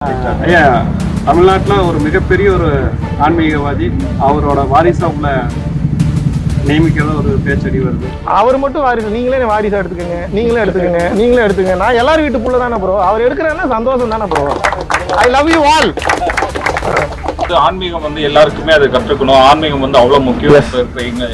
ஐயா, தமிழ்நாட்டில் ஒரு மிகப்பெரிய ஒரு ஆன்மீகவாதி அவரோட வாரிசா உள்ள நியமிக்கிறத ஒரு பேச்சடி வருது. அவர் மட்டும் வாரிசு, நீங்களே வாரிசா எடுத்துக்கோங்க, நீங்களே எடுத்துக்கங்க. நான் எல்லாரும் வீட்டு புள்ள தானே ப்ரோ, அவர் எடுக்கிறேன்னா சந்தோஷம் தானே bro. I love you all. ஆன்மீகம் எல்லாருக்குமே அதை கற்றுக்கணும். ஆன்மீகம் அவ்வளவு முக்கியம் அப்படின்னு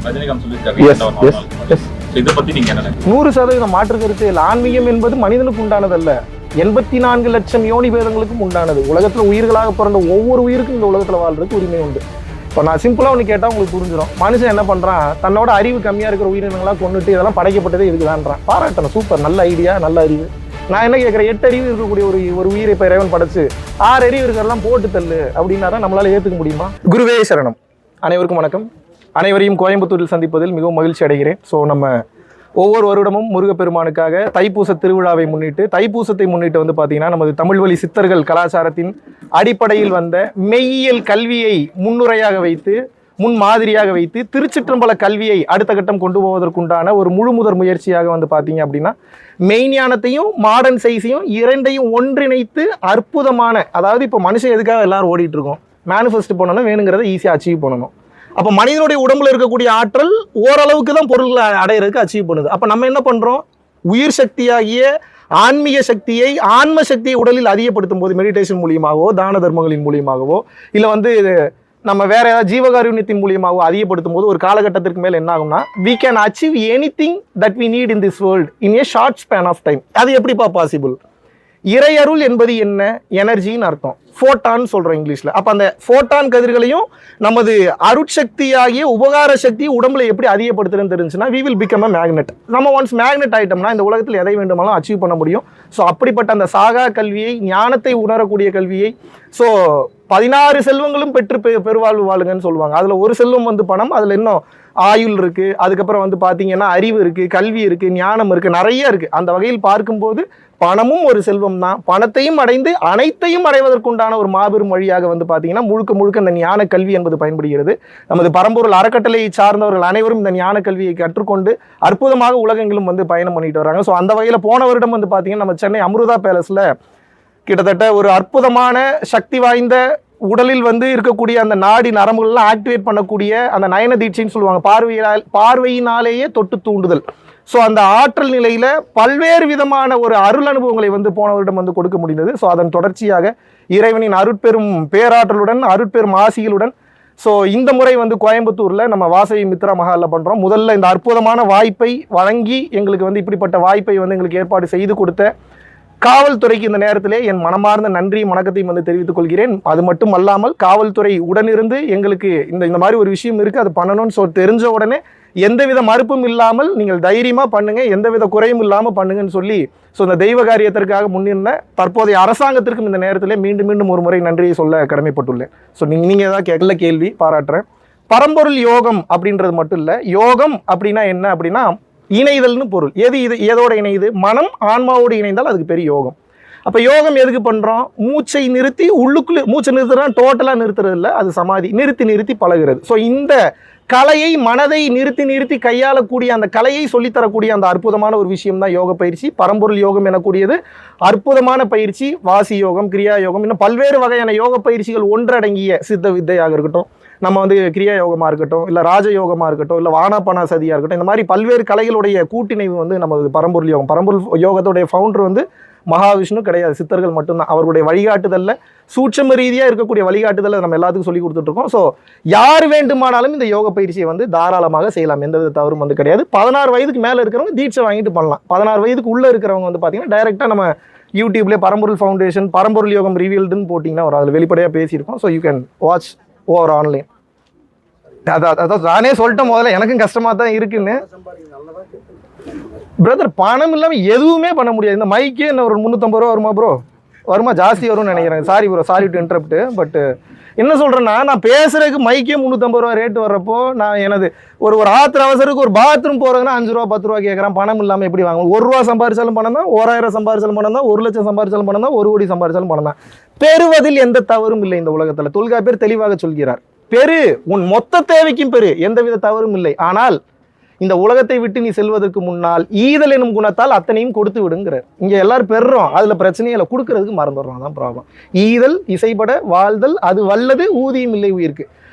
ரஜினிகாந்த் சொல்லியிருக்காரு. இதை பத்தி நீங்க என்ன? 100% மாற்று கருத்து இல்லை. ஆன்மீகம் என்பது மனிதனுக்கு உண்டானதல்ல, 84 லட்சம் யோனி பேதங்களுக்கும் உண்டானது. உலகத்துல உயிர்களாக பிறந்த ஒவ்வொரு உயிருக்கும் இந்த உலகத்துல வாழ்றதுக்கு உரிமை உண்டு. இப்போ நான் சிம்பிளா ஒன்று கேட்டால் உங்களுக்கு புரிஞ்சிடும். மனுஷன் என்ன பண்றான், தன்னோட அறிவு கம்மியா இருக்கிற உயிரினங்களா கொண்டுட்டு இதெல்லாம் படைக்கப்பட்டதே இதுக்குதான்றான். பாராட்டணும், சூப்பர், நல்ல ஐடியா, நல்ல அறிவு. நான் என்ன கேட்குறேன், 8 அறிவு இருக்கக்கூடிய ஒரு உயிரை இப்போ இறைவன் படைச்சு 6 அறிவு இருக்கிறதெல்லாம் போட்டு தள்ளு அப்படின்னாரா நம்மளால ஏற்றுக்க முடியுமா? குருவே சரணம். அனைவருக்கும் வணக்கம். அனைவரையும் கோயம்புத்தூரில் சந்திப்பதில் மிகவும் மகிழ்ச்சி அடைகிறேன். ஸோ நம்ம ஒவ்வொரு வருடமும் முருகப்பெருமானுக்காக தைப்பூச திருவிழாவை முன்னிட்டு, தைப்பூசத்தை முன்னிட்டு பார்த்தீங்கன்னா நமது தமிழ் வழி சித்தர்கள் கலாச்சாரத்தின் அடிப்படையில் வந்த மெய்யியல் கல்வியை முன்னுரையாக வைத்து, முன்மாதிரியாக வைத்து திருச்சிற்றம்பல கல்வியை அடுத்த கட்டம் கொண்டு போவதற்குண்டான ஒரு முழுமுதற் முயற்சியாக பார்த்தீங்க அப்படின்னா மெய்ஞானத்தையும் மாடர்ன் சயின்ஸையும் இரண்டையும் ஒன்றிணைத்து அற்புதமான, அதாவது இப்போ மனுஷன் எதுக்காக எல்லாரும் ஓடிட்டு இருக்கோம், மேனிஃபெஸ்ட் பண்ணணும், வேணுங்கிறத ஈஸியாக அச்சீவ் பண்ணணும். அப்போ மனிதனுடைய உடம்புல இருக்கக்கூடிய ஆற்றல் ஓரளவுக்கு தான் பொருள்களை அடையிறதுக்கு அச்சீவ் பண்ணுது. அப்போ நம்ம என்ன பண்ணுறோம், உயிர் சக்தியாகிய ஆன்மீக சக்தியை, ஆன்ம சக்தியை உடலில் அதிகப்படுத்தும் போது மெடிடேஷன் மூலியமாகவோ, தான தர்மங்களின் மூலியமாகவோ, இல்லை நம்ம வேற ஏதாவது ஜீவகாருண்யத்தின் மூலியமாகவோ அதிகப்படுத்தும் போது ஒரு காலகட்டத்திற்கு மேலே என்ன ஆகும்னா, we can achieve anything that we need in this world in a short span of time. அது எப்படிப்பா பாசிபிள்? இறையருள் என்பது என்ன? எனர்ஜின்னு அர்த்தம். ஃபோட்டான் சொல்கிறோம் இங்கிலீஷில். அப்போ அந்த ஃபோட்டான் கதிர்களையும் நமது அருட்சக்தியாகிய உபகார சக்தி உடம்புல எப்படி அதிகப்படுத்துறதுன்னு தெரிஞ்சுன்னா we will become a magnet. நம்ம ஒன்ஸ் மேக்னெட் ஆகிட்டோம்னா இந்த உலகத்தில் எதை வேண்டுமானாலும் அச்சீவ் பண்ண முடியும். ஸோ அப்படிப்பட்ட அந்த சாகா கல்வியை, ஞானத்தை உணரக்கூடிய கல்வியை, ஸோ 16 செல்வங்களும் பெற்று பெருவாழ்வு வாழுங்கன்னு சொல்லுவாங்க. அதில் ஒரு செல்வம் பணம், அதில் இன்னும் ஆயுள் இருக்கு, அதுக்கப்புறம் பார்த்தீங்கன்னா அறிவு இருக்கு, கல்வி இருக்கு, ஞானம் இருக்கு, நிறைய இருக்கு. அந்த வகையில் பார்க்கும்போது பணமும் ஒரு செல்வம் தான். பணத்தையும் அடைந்து அனைத்தையும் அடைவதற்குண்டான ஒரு மாபெரும் வழியாக பார்த்தீங்கன்னா முழுக்க இந்த ஞான கல்வி என்பது பயன்படுகிறது. நமது பரம்பொருள் அறக்கட்டளையை சார்ந்தவர்கள் அனைவரும் இந்த ஞான கல்வியை கற்றுக்கொண்டு அற்புதமாக உலகெங்கிலும் பயணம் பண்ணிட்டு வராங்க. ஸோ அந்த வகையில் போன வருடம் பார்த்தீங்கன்னா நம்ம சென்னை அமிர்தா பேலஸில் கிட்டத்தட்ட ஒரு அற்புதமான சக்தி வாய்ந்த உடலில் இருக்கக்கூடிய அந்த நாடி நரம்புகள்லாம் ஆக்டிவேட் பண்ணக்கூடிய அந்த நயன தீட்சைன்னு சொல்லுவாங்க, பார்வையினாலேயே தொட்டு தூண்டுதல். ஸோ அந்த ஆற்றல் நிலையில பல்வேறு விதமான ஒரு அருள் அனுபவங்களை போன வருடம் கொடுக்க முடிந்தது. ஸோ அதன் தொடர்ச்சியாக இறைவனின் அருட்பெரும் பேராற்றலுடன், அருட்பெரும் ஆசிகளுடன், ஸோ இந்த முறை கோயம்புத்தூர்ல நம்ம வாசவி மித்ரா மஹாலில் பண்றோம். முதல்ல இந்த அற்புதமான வாய்ப்பை வழங்கி எங்களுக்கு இப்படிப்பட்ட வாய்ப்பை எங்களுக்கு ஏற்பாடு செய்து கொடுத்த காவல்துறைக்கு இந்த நேரத்திலே என் மனமார்ந்த நன்றியும் வணக்கத்தையும் தெரிவித்துக் கொள்கிறேன். அது மட்டும் அல்லாமல் காவல்துறை உடனிருந்து எங்களுக்கு இந்த மாதிரி ஒரு விஷயம் இருக்கு, அது பண்ணணும்னு தெரிஞ்ச உடனே எந்தவித மறுப்பும் இல்லாமல் நீங்கள் தைரியமா பண்ணுங்க, எந்தவித குறையும் இல்லாமல் பண்ணுங்கன்னு சொல்லி ஸோ இந்த தெய்வ காரியத்திற்காக முன்னிருந்த தற்போதைய அரசாங்கத்திற்கும் இந்த நேரத்திலே மீண்டும் ஒரு முறை நன்றியை சொல்ல கடமைப்பட்டுள்ளேன். ஸோ நீங்க ஏதாவது கேட்கல, கேள்வி பாராட்டுறேன். பரம்பொருள் யோகம் அப்படின்றது மட்டும் இல்லை, யோகம் அப்படின்னா என்ன அப்படின்னா இணைதல்னு பொருள். இது எதோட இணையுது? மனம் ஆன்மாவோடு இணைந்தால் அதுக்கு பெரிய யோகம். அப்போ யோகம் எதுக்கு பண்ணுறோம்? மூச்சை நிறுத்தி உள்ளுக்குள்ளே மூச்சை நிறுத்துறோம், டோட்டலாக நிறுத்துறது இல்லை, அது சமாதி, நிறுத்தி பழகிறது. ஸோ இந்த கலையை, மனதை நிறுத்தி கையாளக்கூடிய அந்த கலையை சொல்லித்தரக்கூடிய அந்த அற்புதமான ஒரு விஷயம் தான் யோக பயிற்சி. பரம்பொருள் யோகம் எனக்கூடியது அற்புதமான பயிற்சி. வாசி யோகம், கிரியா யோகம், இன்னும் பல்வேறு வகையான யோக பயிற்சிகள் ஒன்றடங்கிய சித்த வித்தையாக இருக்கட்டும், நம்ம கிரியா யோகமாக இருக்கட்டும், இல்லை ராஜயோகமாக இருக்கட்டும், இல்லை வானாபானா சதியாக இருக்கட்டும், இந்த மாதிரி பல்வேறு கலைகளுடைய கூட்டிணைவு நமது பரம்பொருள் யோகம். பரம்பொருள் யோகத்துடைய ஃபவுண்டர் மகாவிஷ்ணு கிடையாது, சித்தர்கள் மட்டும்தான். அவர்களுடைய வழிகாட்டுதலில் சூட்சம ரீதியாக இருக்கக்கூடிய வழிகாட்டுதலை நம்ம எல்லாத்துக்கும் சொல்லி கொடுத்துட்ருக்கோம். ஸோ யார் வேண்டுமானாலும் இந்த யோக பயிற்சியை தாராளமாக செய்யலாம், எந்தவித தவறும் கிடையாது. 16 வயதுக்கு மேலே இருக்கிறவங்க தீட்சை வாங்கிட்டு பண்ணலாம். 16 வயதுக்கு உள்ளே இருக்கிறவங்க பார்த்தீங்கன்னா டைரெக்டாக நம்ம யூடியூப்லேயே பரம்பொருள் ஃபவுண்டேஷன், பரம்பொருள் யோகம் ரிவீல்டுன்னு போட்டிங்கன்னா ஒரு அதில் வெளிப்படையாக பேசியிருக்கோம். So you can watch over online. அதான் நானே சொல்லிட்டேன், முதல்ல எனக்கும் கஷ்டமாக தான் இருக்குன்னு. பிரதர், பணம் இல்லாமல் எதுவுமே பண்ண முடியாது. இந்த மைக்கே என்ன ஒரு 350 ரூபா வருமா ப்ரோ? வருமா? ஜாஸ்தி வரும்னு நினைக்கிறேன். Sorry bro, sorry to interrupt. But என்ன சொல்கிறேன்னா, நான் பேசுறதுக்கு மைக்கே 350 ரூபா ரேட்டு வர்றப்போ நான் எனது ஒரு ஆத்திர அவசரத்துக்கு ஒரு பாத்ரூம் போகிறதுனா 5 ரூபா 10 ரூபா கேட்குறேன். பணம் இல்லாமல் எப்படி வாங்குவோம்? 1 ரூபா சம்பாரிச்சாலும் பணம் தான், 1000 சம்பாரிச்சாலும் பணம் தான், 1 லட்சம் சம்பாரிச்சாலும் பணம் தான், 1 கோடி சம்பாரிச்சாலும் பணம் தான். பெறுவதில் எந்த தவறும் இல்லை இந்த உலகத்தில். தொல்காப்பியர் தெளிவாக சொல்கிறார், பெரு, உன் மொத்த தேவைக்கும் பெரு, எந்தவித தவறும் இல்லை. ஆனால் இந்த உலகத்தை விட்டு நீ செல்வதற்கு முன்னால் ஈதல் எனும் குணத்தால் அத்தனையும் கொடுத்து விடுங்கிறார். இங்க எல்லாரும் பெறுறோம், அதுல பிரச்சனையே இல்லை, கொடுக்கறதுக்கு மறந்துடுறோம், தான் ப்ராப்ளம். ஈதல் இசைப்பட வாழ்தல் அது வல்லது ஊதியம் இல்லை உயிருக்கு.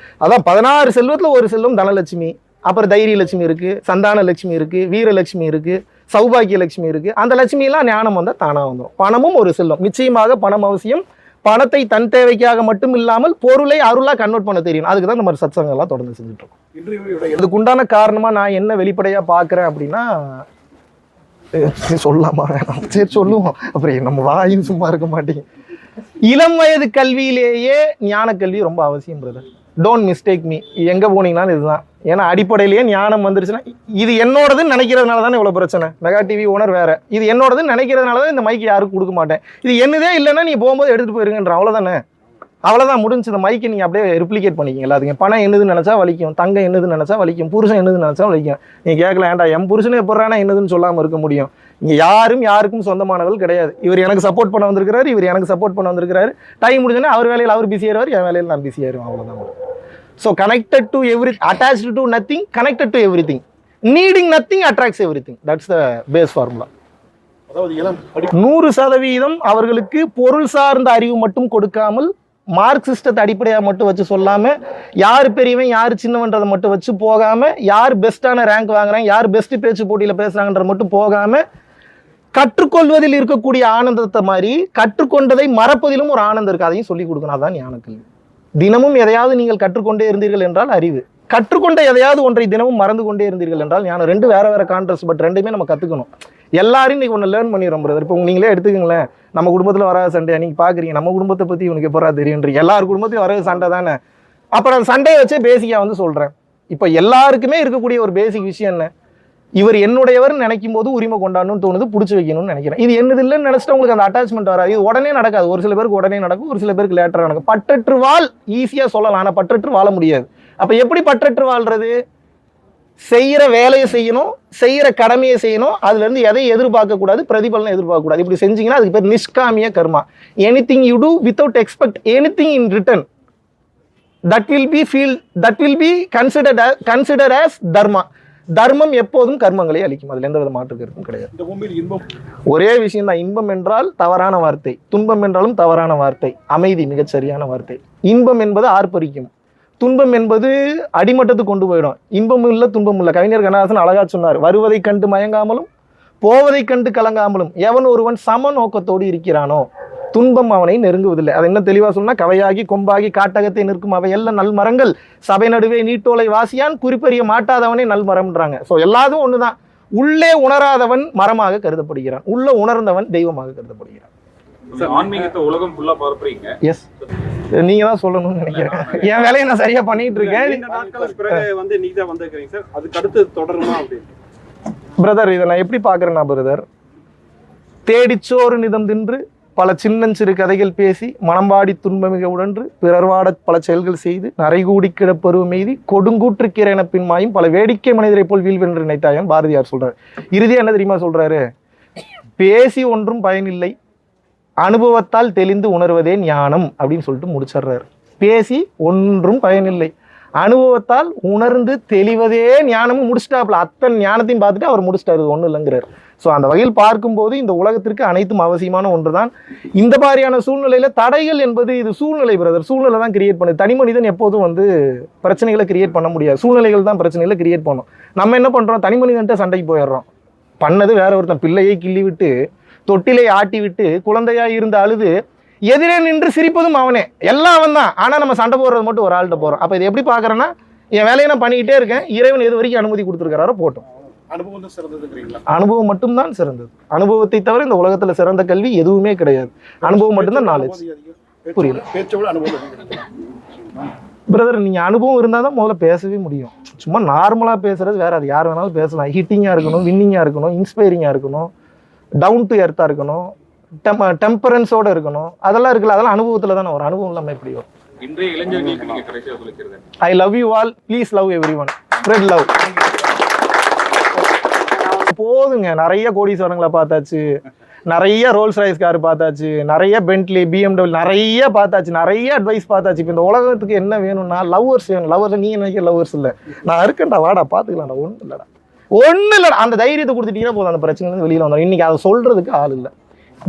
அதான் 16 செல்வத்துல ஒரு செல்வம் தனலட்சுமி, அப்புறம் தைரிய லட்சுமி இருக்கு, சந்தான லட்சுமி இருக்கு, வீரலட்சுமி இருக்கு, சௌபாகிய லட்சுமி இருக்கு. அந்த லட்சுமி எல்லாம் ஞானம் வந்தா தானா வந்துடும். பணமும் ஒரு செல்வம், நிச்சயமாக பணம் அவசியம். பணத்தை தன் தேவைக்காக மட்டும் இல்லாமல் பொருளை அருளா கன்வெர்ட் பண்ண தெரியும். அதுக்கு தான் இந்த மாதிரி சத்சங்கம் எல்லாம் தொடர்ந்து செஞ்சுட்டு இருக்கோம். இதுக்கு உண்டான காரணமா நான் என்ன வெளிப்படையா பாக்குறேன் அப்படின்னா, சொல்லலாமா வேணாம், சரி சொல்லுவோம், அப்புறம் நம்ம வாயும் சும்மா இருக்க மாட்டேங்க. இளம் வயது கல்வியிலேயே ஞான கல்வி ரொம்ப அவசியம் பிரதர். டோன்ட் மிஸ்டேக் மீ, எங்க போனீங்கன்னாலும் இதுதான். ஏன்னா அடிப்படையிலேயே ஞானம் வந்துருச்சுன்னா, இது என்னோடதுன்னு நினைக்கிறதுனால தானே இவ்வளவு பிரச்சனை. மெகா டிவி ஓனர் வேற, இது என்னோடதுன்னு நினைக்கிறதுனால தான் இந்த மைக்கு யாருக்கும் கொடுக்க மாட்டேன். இது என்னதே இல்லைன்னா நீ போகும்போது எடுத்துட்டு போயிருங்கன்ற, அவ்வளவுதானே, அவ்வளவுதான் முடிஞ்சு. இந்த மைக்கை நீங்க அப்படியே ரிப்ளிகேட் பண்ணிக்கிங்க எல்லாத்துக்கும். பணம் என்னதுன்னு நினைச்சா வலிக்கும், தங்கம் என்னதுன்னு நினைச்சா வலிக்கும், புருஷன் என்னதுன்னு நினைச்சா வலிக்கும். நீ கேட்கல, ஏன்டா என் புருஷனே எப்பறானா என்னதுன்னு சொல்லாம இருக்க முடியும்? இங்க யாரும் யாருக்கும் சொந்தமானவர்கள் கிடையாது. இவர் எனக்கு சப்போர்ட் பண்ண வந்திருக்கிறாரு, இவர் எனக்கு சப்போர்ட் பண்ண வந்திருக்கிறாரு. டைம் முடிஞ்சோன்னா அவர் வேலையில் அவர் பிஸி ஆயிடுவார், என் வேலையில் நான் பிஸி ஆயிடுவேன், அவ்வளவுதான். So connected to everything, attached to nothing, connected to everything. Needing nothing attracts everything. That's the base formula. 100% அவர்களுக்கு பொருள் சார்ந்த அறிவு மட்டும் கொடுக்காமல், மார்க் சிஸ்டத்தை அடிப்படையாக மட்டும் வச்சு சொல்லாம, யார் பெரியவன் யார் சின்னவன்றதை மட்டும் வச்சு போகாம, யார் பெஸ்டான ரேங்க் வாங்குறாங்க, யார் பெஸ்ட் பேச்சு போட்டியில் பேசுறாங்கன்றது மட்டும் போகாம, கற்றுக்கொள்வதில் இருக்கக்கூடிய ஆனந்தத்தை மாதிரி கற்றுக்கொண்டதை மறப்பதிலும் ஒரு ஆனந்தம் இருக்கு, அதையும் சொல்லிக் கொடுக்கணும். அதான் ஞான கல்வி. தினமும் எதையாவது நீங்கள் கற்றுக்கொண்டே இருந்தீர்கள் என்றால் அறிவு, கற்றுக்கொண்ட எதையாவது ஒன்றை தினமும் மறந்து கொண்டே இருந்தீர்கள் என்றால் ஞானம். ரெண்டு வேற வேற கான்ட்ராஸ்ட், பட் ரெண்டுமே நம்ம கற்றுக்கணும். எல்லாரும் இன்னைக்கு ஒன்று லேர்ன் பண்ணிடுறோம் பிரதர். இப்போ நீங்களே எடுத்துக்கங்களேன், நம்ம குடும்பத்தில் வராத சண்டை நீங்கள் பார்க்குறீங்க, நம்ம குடும்பத்தை பற்றி இவனுக்கு எப்போ தெரியுன்றீங்க. எல்லார் குடும்பத்தையும் வராத சண்டை தானே. அப்புறம் அந்த சண்டையை வச்சே பேசிக்காக வந்து சொல்கிறேன். இப்போ எல்லாருக்குமே இருக்கக்கூடிய ஒரு பேசிக் விஷயம் என்ன, இவர் என்னுடையவர்னு நினைக்கும் போது உரிமை கொண்டாடணும்னு தோணுது, பிடிச்சி வைக்கணும்னு நினைக்கிறேன். இது என்னது இல்லைன்னு நினைச்சிட்டு உங்களுக்கு அந்த அட்டாச்மெண்ட் வராது. இது உடனே நடக்காது. ஒரு சில பேருக்கு உடனே நடக்கும், ஒரு சில பேருக்கு லேட்டராக நடக்கும். பற்றற்று வாழ் ஈஸியாக சொல்லலாம், ஆனால் பற்றற்று வாழ முடியாது. அப்போ எப்படி பற்றற்று வாழ்றது? செய்கிற வேலையை செய்யணும், செய்கிற கடமையை செய்யணும், அதுல இருந்து எதையும் எதிர்பார்க்க கூடாது, பிரதிபலனை எதிர்பார்க்க கூடாது. இப்படி செஞ்சீங்கன்னா அதுக்கு பேர் நிஷ்காமிய கர்மா. Anything you do without expect anything in return, that will be considered as dharma. தர்மம் எப்போதும் கர்மங்களை அளிக்கும், அதுல எந்த வித மாற்று கருத்தும் கிடையாது. ஒரே விஷயம் தான், இன்பம் என்றால் தவறான வார்த்தை, துன்பம் என்றாலும் தவறான வார்த்தை, அமைதி மிகச் சரியான வார்த்தை. இன்பம் என்பது ஆர்ப்பரிக்கும், துன்பம் என்பது அடிமட்டத்துக்கு கொண்டு போயிடும். இன்பமும் இல்லை துன்பமும் இல்லை. கவிஞர் கண்ணதாசன் அழகா சொன்னார், வருவதை கண்டு மயங்காமலும் போவதை கண்டு கலங்காமலும் எவன் ஒருவன் சம நோக்கத்தோடு இருக்கிறானோ துன்பம் அவனை நெருங்குவதில்லை. அதை என்ன தெளிவா சொன்னா, கவையாகி கொம்பாகி காட்டகத்தை நிற்கும் அவை எல்லாம் நல் மரங்கள், சபை நடுவே நீட்டோலை வாசியான், குறிப்பறிய மாட்டாதவனே நல் மரம்ன்றாங்க. ஸோ எல்லாரும் ஒண்ணுதான். உள்ளே உணராதவன் மரமாக கருதப்படுகிறான், உள்ள உணர்ந்தவன் தெய்வமாக கருதப்படுகிறான். ஆன்மீகத்தை உலகம் ஃபுல்லா பரப்புறீங்க. எஸ், நீங்க தான் சொல்லணும்னு நினைக்கிறேன். என் வேலையை நான் சரியா பண்ணிட்டு இருக்கேன். பிரதர், இதை நான் எப்படி பாக்குறேன்னா பிரதர், தேடிச்சோறு நிதம் தின்று பல சின்னஞ்சிறு கதைகள் பேசி மனம்பாடி துன்பமிக உடன்று பிறர்வாட பல செயல்கள் செய்து நரைகூடி கிடப்பருவம் எய்தி கொடுங்கூற்றுக்கிறேன பின்மாயும் பல வேடிக்கை மனிதரை போல் வீழ்வென்று நினைத்தாயன் பாரதியார் சொல்றாரு. இறுதியா என்ன தெரியுமா சொல்றாரு? பேசி ஒன்றும் பயனில்லை, அனுபவத்தால் தெளிந்து உணர்வதே ஞானம் அப்படின்னு சொல்லிட்டு முடிச்சிடுறாரு. பேசி ஒன்றும் பயனில்லை, அனுபவத்தால் உணர்ந்து தெளிவதே ஞானமும் முடிச்சிட்டாப்புல. அத்தனை ஞானத்தையும் பார்த்துட்டு அவர் முடிச்சிட்டாரு, ஒன்றும் இல்லைங்கிறார். ஸோ அந்த வகையில் பார்க்கும்போது இந்த உலகத்திற்கு அனைத்தும் அவசியமான ஒன்று தான். இந்த மாதிரியான சூழ்நிலையில தடைகள் என்பது இது சூழ்நிலை பிரதர், சூழ்நிலை தான் கிரியேட் பண்ணுது. தனி மனிதன் எப்போதும் வந்து பிரச்சனைகளை கிரியேட் பண்ண முடியாது, சூழ்நிலைகள் தான் பிரச்சனைகளை கிரியேட் பண்ணும். நம்ம என்ன பண்றோம், தனி மனிதன்ட்ட சண்டைக்கு போயிடுறோம். பண்ணது வேற ஒருத்தன், பிள்ளையை கிள்ளி விட்டு தொட்டிலை ஆட்டி விட்டு குழந்தையா இருந்து அழுது எதிரே நின்று சிரிப்பதும் அவனே, எல்லாம் அவன் தான். ஆனா நம்ம சண்டை போடுறது மட்டும் ஒரு ஆள்கிட்ட போறோம். அப்ப இது எப்படி பாக்குறேன்னா, என் வேலையை நான் பண்ணிக்கிட்டே இருக்கேன், இறைவன் எது வரைக்கும் அனுமதி கொடுத்துருக்காரோ போட்டோம். அனுபவம் மட்டும்தான் சிறந்தது. அனுபவத்தை தவிர இந்த உலகத்துல சிறந்த கல்வி எதுவுமே கிடையாது. அனுபவம் மட்டும்தான் நாலேஜ். புரியல பிரதர், நீங்க அனுபவம் இருந்தால் தான் முதல்ல பேசவே முடியும். சும்மா நார்மலா பேசுறது வேற, அது யார் வேணாலும் பேசலாம். ஹிட்டிங்கா இருக்கணும், வின்னிங்கா இருக்கணும், இன்ஸ்பைரிங்கா இருக்கணும், டவுன் டு எர்த்தா இருக்கணும், டெம்பரன்ஸோட இருக்கணும், அதெல்லாம் இருக்குல்ல, அதெல்லாம் அனுபவத்துல தானே ஒரு அனுபவம் இல்லாம எப்படி வரும்? இன்றைய இளைஞர்களுக்கு நீங்க கடைசியா சொல்லிக்கிறது, I love you all, please love everyone, spread love. போதுங்க, நிறைய கோடீஸ்வரங்களை பார்த்தாச்சு, நிறைய ரோல்ஸ் ராய்ஸ் கார் பார்த்தாச்சு, நிறைய பென்ட்லி BMW நிறைய பார்த்தாச்சு, நிறைய அட்வைஸ் பார்த்தாச்சு. இப்போ இந்த உலகத்துக்கு என்ன வேணும்னா லவ்வர்ஸ் வேணும். லவ்வர்ஸ் நீங்க நினைக்கிற லவ்வர்ஸ் இல்லை, நான் இருக்கேன்டா, வாடா பார்த்துக்கலாம்டா, ஒன்றும் இல்லைடா. ஒன்றும் இல்லை, அந்த தைரியத்தை கொடுத்துட்டீங்கன்னா போதும், அந்த பிரச்சனைலேருந்து வெளியில் வந்துடும். இன்னைக்கு அதை சொல்றதுக்கு ஆள் இல்லை.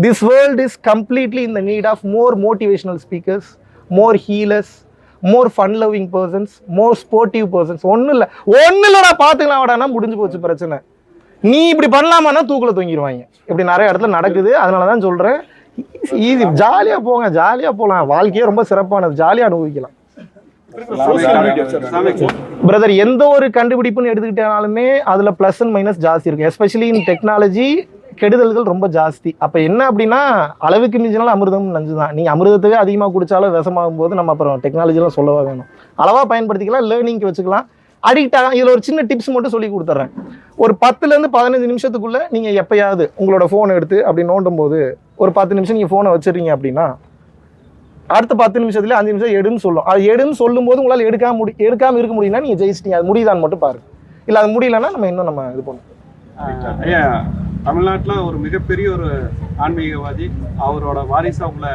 This world is completely in the need of more motivational speakers, more healers, more fun loving persons, more sportive persons. ஒன்றும் இல்லைடா பார்த்துக்கலாம் வாடானா முடிஞ்சு போச்சு பிரச்சனை. நீ இப்படி பண்ணலாமான்னா தூக்கில் தொங்கிடுவாங்க. இப்படி நிறைய இடத்துல நடக்குது. அதனால தான் சொல்கிறேன், ஈஸி, ஜாலியாக போங்க, ஜாலியாக போகலாம். வாழ்க்கையே ரொம்ப சிறப்பானது, ஜாலியாக அனுபவிக்கலாம். பிரதர், எந்த ஒரு கண்டுபிடிப்புன்னு எடுத்துக்கிட்டாலுமே அதில் ப்ளஸ் அண்ட் மைனஸ் ஜாஸ்தி இருக்கும். எஸ்பெஷலி இன் டெக்னாலஜி கெடுதல்கள் ரொம்ப ஜாஸ்தி. அப்போ என்ன அப்படின்னா, அளவுக்கு மிஞ்சினாலும் அமிர்தம் நஞ்சு தான். நீங்கள் அமிர்தத்துவே அதிகமாக குடித்தாலும் விஷமாகும் போது நம்ம அப்புறம் டெக்னாலஜிலாம் சொல்லவா வேணும். அளவாக பயன்படுத்திக்கலாம், லேர்னிங்க்கு வச்சுக்கலாம். அடிக்ட் ஆகலாம். இதில் ஒரு சின்ன டிப்ஸ் மட்டும் சொல்லி கொடுத்துட்றேன். ஒரு 10லேருந்து 15 நிமிஷத்துக்குள்ளே நீங்கள் எப்போயாவது உங்களோட ஃபோனை எடுத்து அப்படி நோண்டும் போது ஒரு 10 நிமிஷம் நீங்கள் ஃபோனை வச்சுருங்க அப்படின்னா, அடுத்த 10 நிமிஷத்துல 5 நிமிஷம் எடுன்னு சொல்லும். அது எடுன்னு சொல்லும் போது உங்களால் எடுக்காம இருக்க முடியும்னா நீங்கள் ஜெயிச்சிட்டீங்க. அது முடியுதான்னு மட்டும் பாருங்க. இல்லை அது முடியலன்னா நம்ம இன்னும் இது பண்ணுவோம். ஐயா, தமிழ்நாட்டில் ஒரு மிகப்பெரிய ஒரு ஆன்மீகவாதி, அவரோட வாரிசா உங்களை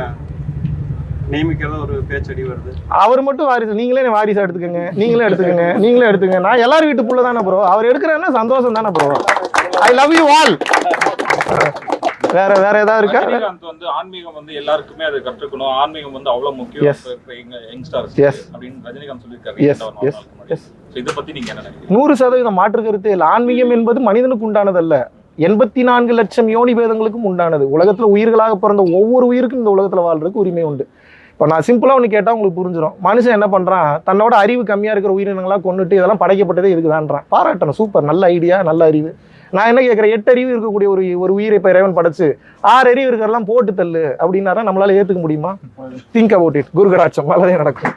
நியமிக்கிறத ஒரு பேச்சடி வருது. அவர் மட்டும் வாரிசு, நீங்களே வாரிசா எடுத்துக்கோங்க, நீங்களே எடுத்துக்கங்க. நான் எல்லாரும் வீட்டுக்குள்ள தானே ப்ரோ. அவர் எடுக்கிறேன்னா சந்தோஷம் தானே bro. I love you all. வேற ஏதாவது இருக்கா? ரஜினிகாந்த் வந்து ஆன்மீகம் வந்து எல்லாருக்குமே அதை கற்றுக்கணும், ஆன்மீகம் வந்து அவ்வளவு முக்கியம் யங்ஸ்டர்ஸ் அப்படின்னு ரஜினிகாந்த் சொல்லியிருக்காரு. இதை பத்தி நீங்க என்ன நினைக்கிறீங்க? 100% மாற்று கருத்து இல்லை. ஆன்மீகம் என்பது மனிதனுக்கு உண்டானதல்ல, 84 லட்சம் யோனி பேதங்களுக்கும் உண்டானது. உலகத்துல உயிர்களாக பிறந்த ஒவ்வொரு உயிருக்கும் இந்த உலகத்துல வாழ்றதுக்கு உரிமை உண்டு. இப்போ நான் சிம்பிளா ஒன்று கேட்டால் உங்களுக்கு புரிஞ்சிடும். மனுஷன் என்ன பண்றான், தன்னோட அறிவு கம்மியா இருக்கிற உயிரினங்களா கொண்டுட்டு இதெல்லாம் படைக்கப்பட்டதே இதுக்குதான்றான். பாராட்டணும், சூப்பர், நல்ல ஐடியா, நல்ல அறிவு. நான் என்ன கேட்குறேன், 8 அறிவு இருக்கக்கூடிய ஒரு உயிரை இப்போ இறைவன் படைச்சு 6 அறிவு இருக்கிறதெல்லாம் போட்டு தள்ளு அப்படின்னாரா நம்மளால ஏற்றுக்க முடியுமா? Think about it. குருகடாட்சம், நல்லதே நடக்கும்.